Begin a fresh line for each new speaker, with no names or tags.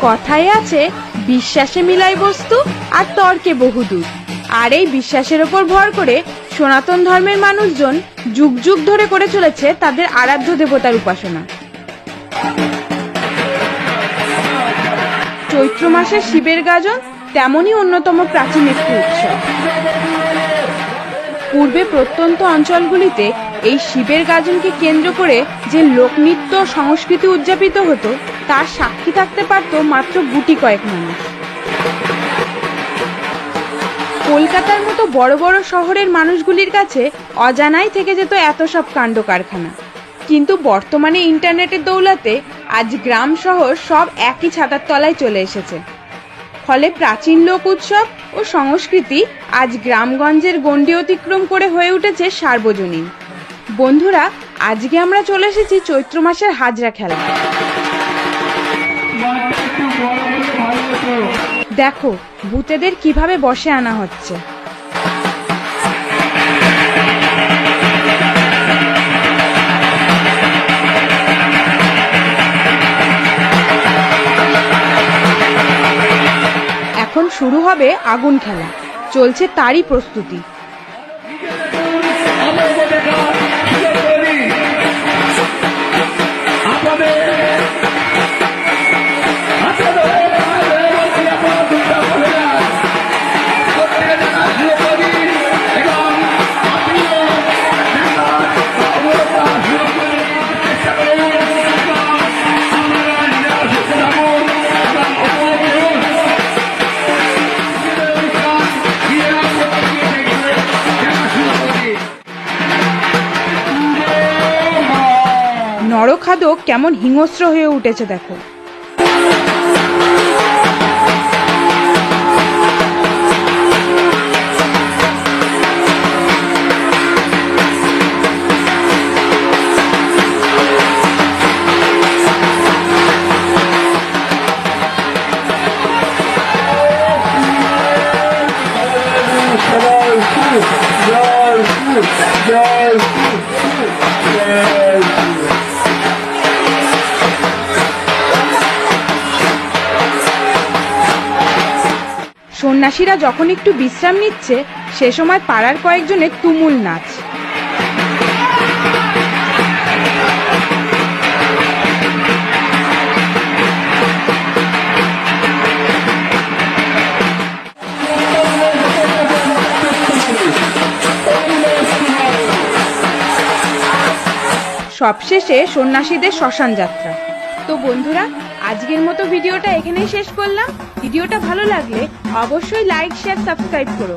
কথায় আছে, বিশ্বাসে মিলাই বস্তু আর তর্কে বহুদূর। আর এই বিশ্বাসের ওপর ভর করে সনাতন ধর্মের মানুষজন যুগ যুগ ধরে করে চলেছে তাদের আরাধ্য দেবতার উপাসনা। চৈত্র মাসে শিবের গাজন তেমনই অন্যতম প্রাচীন একটি উৎসব। পূর্বে প্রত্যন্ত অঞ্চলগুলিতে এই শিবের গাজনকে কেন্দ্র করে যে লোকনৃত্য সংস্কৃতি উদযাপিত হতো তার সাক্ষী থাকতে পারত মাত্র গুটি কয়েক মানুষ। কলকাতার মতো বড় বড় শহরের মানুষগুলির কাছে অজানাই থেকে যেত এত সব কাণ্ড কারখানা। কিন্তু বর্তমানে ইন্টারনেটের দৌলতে আজ গ্রাম শহর সব একই ছাতার তলায় চলে এসেছে। ফলে প্রাচীন লোক উৎসব ও সংস্কৃতি আজ গ্রামগঞ্জের গণ্ডি অতিক্রম করে হয়ে উঠেছে সার্বজনীন। বন্ধুরা, আজকে আমরা চলে এসেছি চৈত্র মাসের হাজরা খেলা। দেখো ভূতেদের কিভাবে বশে আনা হচ্ছে। এখন শুরু হবে আগুন খেলা, চলছে তারই প্রস্তুতি। নরখাদক কেমন হিংস্র হয়ে উঠেছে দেখো। সন্ন্যাসীরা যখন একটু বিশ্রাম নিচ্ছে সে সময় পাড়ার কয়েকজনের তুমুল নাচ। সবশেষে সন্ন্যাসীদের শ্মশান যাত্রা। তো বন্ধুরা, আজকের মতো ভিডিওটা এখানেই শেষ করলাম। ভিডিওটা ভালো লাগলে অবশ্যই লাইক, শেয়ার, সাবস্ক্রাইব করো।